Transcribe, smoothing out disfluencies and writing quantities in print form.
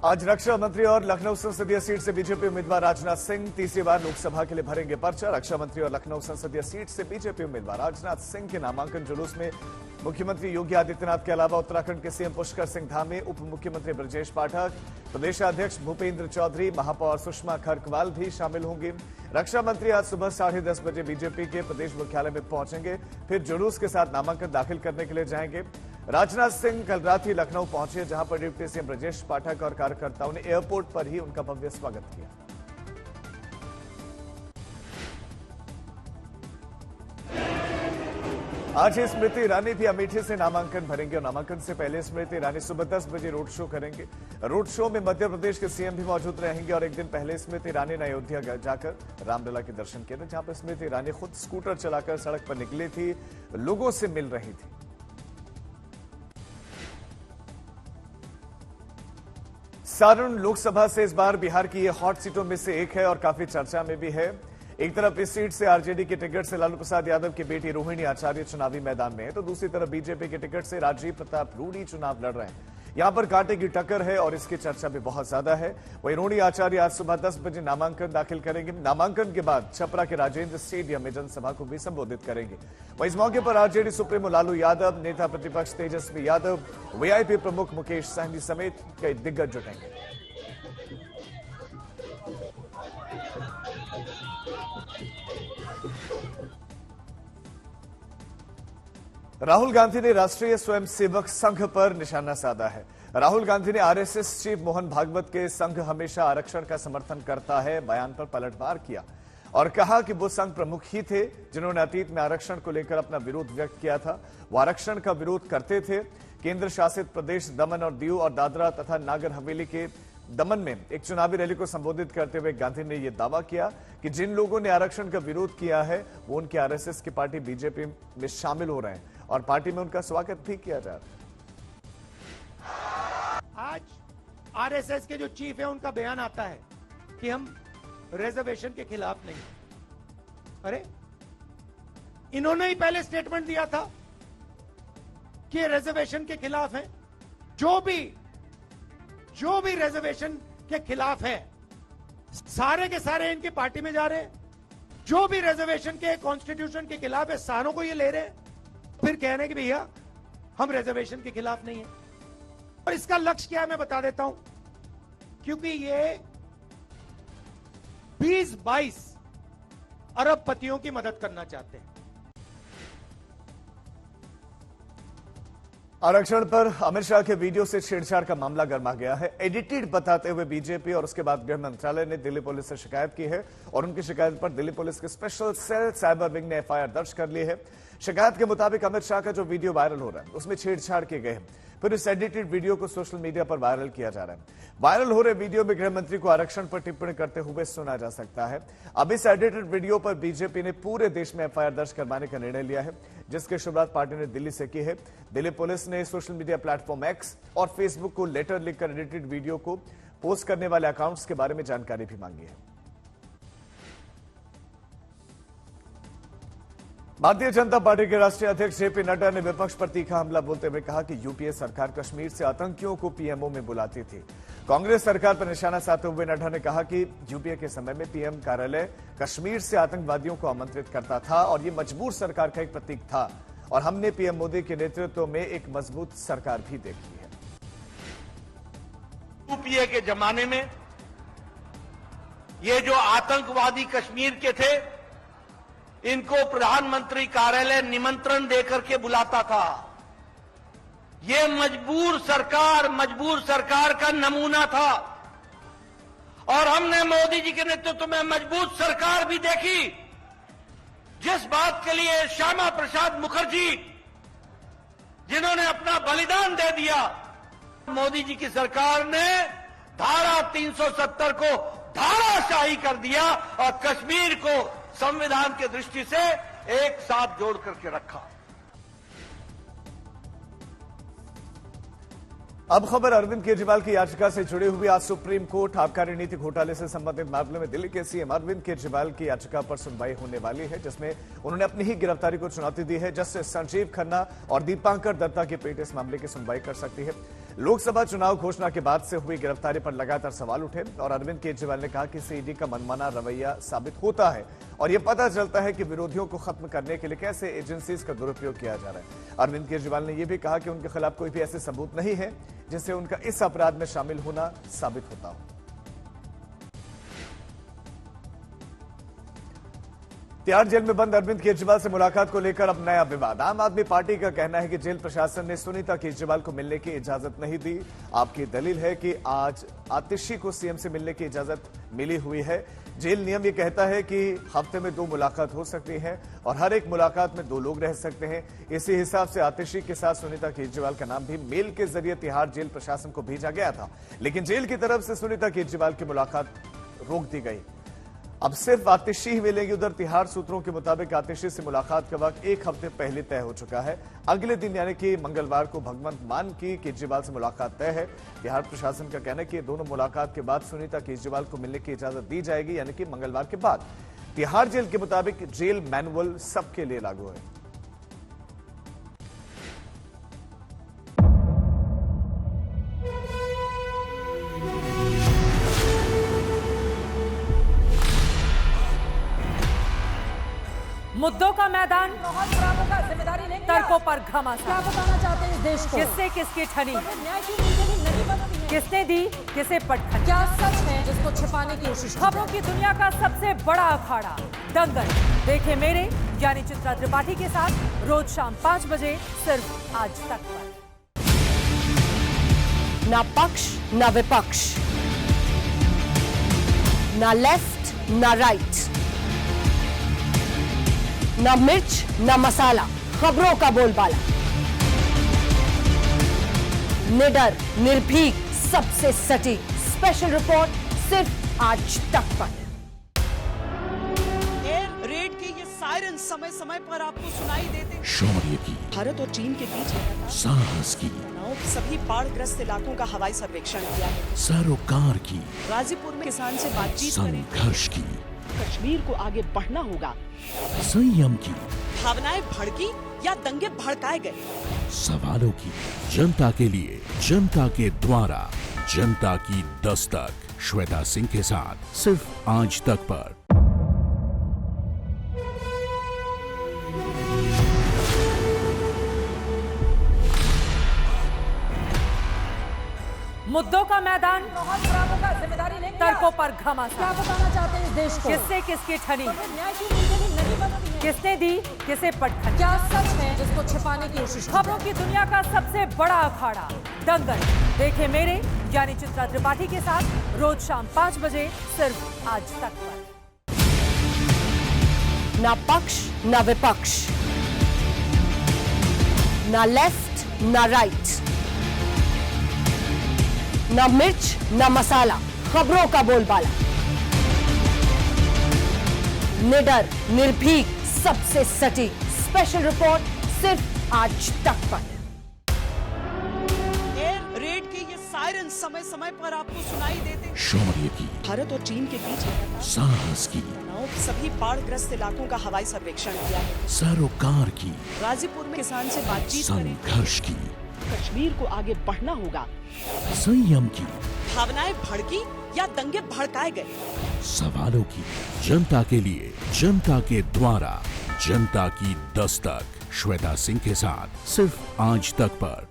आज रक्षा मंत्री और लखनऊ संसदीय सीट से बीजेपी उम्मीदवार राजनाथ सिंह तीसरी बार लोकसभा के लिए भरेंगे पर्चा। रक्षा मंत्री और लखनऊ संसदीय सीट से बीजेपी उम्मीदवार राजनाथ सिंह के नामांकन जुलूस में मुख्यमंत्री योगी आदित्यनाथ के अलावा उत्तराखंड के सीएम पुष्कर सिंह धामी, उप मुख्यमंत्री ब्रजेश पाठक, प्रदेशाध्यक्ष भूपेंद्र चौधरी, महापौर सुषमा खरकवाल भी शामिल होंगी। रक्षा मंत्री आज सुबह 10:30 बजे बीजेपी के प्रदेश मुख्यालय में पहुंचेंगे, फिर जुलूस के साथ नामांकन दाखिल करने के लिए जाएंगे। राजनाथ सिंह कल रात ही लखनऊ पहुंचे, जहां पर डिप्टी सीएम ब्रजेश पाठक और कार्यकर्ताओं ने एयरपोर्ट पर ही उनका भव्य स्वागत किया। आज ही स्मृति ईरानी भी अमेठी से नामांकन भरेंगे और नामांकन से पहले स्मृति ईरानी सुबह 10 बजे रोड शो करेंगे। रोड शो में मध्य प्रदेश के सीएम भी मौजूद रहेंगे और एक दिन पहले स्मृति ईरानी ने अयोध्या जाकर रामलला के दर्शन किए थे, जहां पर स्मृति ईरानी खुद स्कूटर चलाकर सड़क पर निकली थी, लोगों से मिल रही थी। सारण लोकसभा से इस बार बिहार की ये हॉट सीटों में से एक है और काफी चर्चा में भी है। एक तरफ इस सीट से आरजेडी के टिकट से लालू प्रसाद यादव की बेटी रोहिणी आचार्य चुनावी मैदान में है, तो दूसरी तरफ बीजेपी के टिकट से राजीव प्रताप रूडी चुनाव लड़ रहे हैं। यहां पर कांटे की टक्कर है और इसकी चर्चा भी बहुत ज्यादा है। वहीं रोहिणी आचार्य आज सुबह 10 बजे नामांकन दाखिल करेंगे। नामांकन के बाद छपरा के राजेंद्र स्टेडियम में जनसभा को भी संबोधित करेंगे। वहीं इस मौके पर आरजेडी सुप्रीमो लालू यादव, नेता प्रतिपक्ष तेजस्वी यादव, वीआईपी प्रमुख मुकेश सहनी समेत कई दिग्गज जुटेंगे। राहुल गांधी ने राष्ट्रीय स्वयंसेवक संघ पर निशाना साधा है। राहुल गांधी ने आरएसएस चीफ मोहन भागवत के संघ हमेशा आरक्षण का समर्थन करता है बयान पर पलटवार किया और कहा कि वो संघ प्रमुख ही थे जिन्होंने अतीत में आरक्षण को लेकर अपना विरोध व्यक्त किया था। वो आरक्षण का विरोध करते थे। केंद्र शासित प्रदेश दमन और दीव और दादरा तथा नागर हवेली के दमन में एक चुनावी रैली को संबोधित करते हुए गांधी ने यह दावा किया कि जिन लोगों ने आरक्षण का विरोध किया है वो उनके आरएसएस की पार्टी बीजेपी में शामिल हो रहे हैं और पार्टी में उनका स्वागत भी किया जा रहा है। आज आरएसएस के जो चीफ है उनका बयान आता है कि हम रिजर्वेशन के खिलाफ नहीं। अरे इन्होंने ही पहले स्टेटमेंट दिया था कि रिजर्वेशन के खिलाफ है। जो भी रिजर्वेशन के खिलाफ है सारे के सारे इनकी पार्टी में जा रहे हैं। जो भी रिजर्वेशन के कॉन्स्टिट्यूशन के खिलाफ है सारों को ये ले रहे हैं, फिर कह रहे हैं कि भैया हम रिजर्वेशन के खिलाफ नहीं है। और इसका लक्ष्य क्या है मैं बता देता हूं, क्योंकि ये 20-22 अरबपतियों की मदद करना चाहते हैं। आरक्षण पर अमित शाह के वीडियो से छेड़छाड़ का मामला गर्मा गया है। एडिटेड बताते हुए बीजेपी और उसके बाद गृह मंत्रालय ने दिल्ली पुलिस से शिकायत की है और उनकी शिकायत पर दिल्ली पुलिस के स्पेशल सेल साइबर विंग ने एफआईआर दर्ज कर ली है। शिकायत के मुताबिक अमित शाह का जो वीडियो वायरल हो रहा है उसमें छेड़छाड़ किए गए हैं। फिर इस एडिटेड वीडियो को सोशल मीडिया पर वायरल किया जा रहा है। वायरल हो रहे वीडियो में गृह मंत्री को आरक्षण पर टिप्पणी करते हुए सुना जा सकता है। अब इस एडिटेड वीडियो पर बीजेपी ने पूरे देश में एफआईआर दर्ज करवाने का निर्णय लिया है, जिसकी शुरुआत पार्टी ने दिल्ली से की है। दिल्ली पुलिस ने सोशल मीडिया प्लेटफॉर्म एक्स और फेसबुक को लेटर लिखकर एडिटेड वीडियो को पोस्ट करने वाले अकाउंट्स के बारे में जानकारी भी मांगी है। भारतीय जनता पार्टी के राष्ट्रीय अध्यक्ष जेपी नड्डा ने विपक्ष पर तीखा हमला बोलते हुए कहा कि यूपीए सरकार कश्मीर से आतंकियों को पीएमओ में बुलाती थी। कांग्रेस सरकार पर निशाना साधते हुए नड्डा ने कहा कि यूपीए के समय में पीएम कार्यालय कश्मीर से आतंकवादियों को आमंत्रित करता था और ये मजबूर सरकार का एक प्रतीक था और हमने पीएम मोदी के नेतृत्व में एक मजबूत सरकार भी देखी है। यूपीए के जमाने में ये जो आतंकवादी कश्मीर के थे इनको प्रधानमंत्री कार्यालय निमंत्रण देकर के बुलाता था। ये मजबूर सरकार का नमूना था और हमने मोदी जी के नेतृत्व में मजबूत सरकार भी देखी, जिस बात के लिए श्यामा प्रसाद मुखर्जी जिन्होंने अपना बलिदान दे दिया। मोदी जी की सरकार ने धारा 370 को धाराशाही कर दिया और कश्मीर को संविधान की दृष्टि से एक साथ जोड़ करके रखा। अब खबर अरविंद केजरीवाल की याचिका से जुड़ी हुई। आज सुप्रीम कोर्ट आबकारी नीति घोटाले से संबंधित मामले में दिल्ली के सीएम अरविंद केजरीवाल की याचिका पर सुनवाई होने वाली है, जिसमें उन्होंने अपनी ही गिरफ्तारी को चुनौती दी है। जस्टिस संजीव खन्ना और दीपांकर दत्ता की पीठ इस मामले की सुनवाई कर सकती है। लोकसभा चुनाव घोषणा के बाद से हुई गिरफ्तारी पर लगातार सवाल उठे और अरविंद केजरीवाल ने कहा कि सीईडी का मनमाना रवैया साबित होता है और यह पता चलता है कि विरोधियों को खत्म करने के लिए कैसे एजेंसीज का दुरुपयोग किया जा रहा है। अरविंद केजरीवाल ने यह भी कहा कि उनके खिलाफ कोई भी ऐसे सबूत नहीं है जिससे उनका इस अपराध में शामिल होना साबित होता हो। तिहाड़ जेल में बंद अरविंद केजरीवाल से मुलाकात को लेकर अब नया विवाद। आम आदमी पार्टी का कहना है कि जेल प्रशासन ने सुनीता केजरीवाल को मिलने की इजाजत नहीं दी। आपकी दलील है कि आज आतिशी को सीएम से मिलने की इजाजत मिली हुई है। जेल नियम ये कहता है कि हफ्ते में 2 मुलाकात हो सकती है और हर एक मुलाकात में 2 लोग रह सकते हैं। इसी हिसाब से आतिशी के साथ सुनीता केजरीवाल का नाम भी मेल के जरिए तिहाड़ जेल प्रशासन को भेजा गया था, लेकिन जेल की तरफ से सुनीता केजरीवाल की मुलाकात रोक दी गई। अब सिर्फ आतिशी ही मिलेगी। उधर तिहाड़ सूत्रों के मुताबिक आतिशी से मुलाकात का वक्त 1 हफ्ते पहले तय हो चुका है। अगले दिन यानी कि मंगलवार को भगवंत मान की केजरीवाल से मुलाकात तय है। तिहाड़ प्रशासन का कहना है कि दोनों मुलाकात के बाद सुनीता केजरीवाल को मिलने की इजाजत दी जाएगी, यानी कि मंगलवार के बाद। तिहाड़ जेल के मुताबिक जेल मैनुअल सबके लिए लागू है। मुद्दों का मैदान, जिम्मेदारी लेंगे तर्कों पर घमासान। क्या बताना चाहते हैं इस देश को? किससे किसकी ठनी, न्याय की नीति नहीं बनती है। किसने दी किसे पटखनी। क्या सच है जिसको छिपाने की कोशिश? खबरों की दुनिया का सबसे बड़ा अखाड़ा दंगल देखे मेरे यानी चित्रा त्रिपाठी के साथ रोज शाम 5 बजे सिर्फ आज तक पर। ना पक्ष ना विपक्ष, ना लेफ्ट ना राइट, ना मिर्च ना मसाला, खबरों का बोलबाला। निडर, निर्भीक, सबसे सटीक स्पेशल रिपोर्ट सिर्फ आज तक पर। एयर रेड के ये सायरन समय समय पर आपको सुनाई देते। शौर्य की, भारत और चीन के बीच साहस की, सभी बाढ़ग्रस्त इलाकों का हवाई सर्वेक्षण किया है। सरोकार की, गाजीपुर में किसान से बातचीत करें। संघर्ष की, कश्मीर को आगे बढ़ना होगा। संयम की, भावनाएं भड़की या दंगे भड़काए गए। सवालों की, जनता के लिए, जनता के द्वारा, जनता की दस्तक। श्वेता सिंह के साथ सिर्फ आज तक पर। मुद्दों का मैदान, जिम्मेदारी लेंगे तर्कों पर क्या घमासान। बताना चाहते हैं इस देश को? किससे किसकी ठनी, न्याय की नीति नहीं बनती है। किसने दी किसे पटखनी। क्या सच है जिसको छिपाने की कोशिश? खबरों की दुनिया का सबसे बड़ा अखाड़ा दंगल देखे मेरे यानी चित्रा त्रिपाठी के साथ रोज शाम 5 बजे सिर्फ आज तक पर। ना पक्ष ना विपक्ष, ना लेफ्ट ना राइट, ना मिर्च ना मसाला, खबरों का बोलबाला। निडर, निर्भीक, सबसे सटीक स्पेशल रिपोर्ट सिर्फ आज तक पर। एयर रेड के ये सायरन समय समय पर आपको सुनाई देते। शौर्य की, भारत और चीन के बीच साहस की, सभी बाढ़ग्रस्त इलाकों का हवाई सर्वेक्षण किया है। सरोकार की, गाजीपुर में किसान से बातचीत करें। संघर्ष की, कश्मीर को आगे बढ़ना होगा। संयम की, भावनाएं भड़की या दंगे भड़काए गए। सवालों की, जनता के लिए, जनता के द्वारा, जनता की दस्तक। श्वेता सिंह के साथ सिर्फ आज तक पर।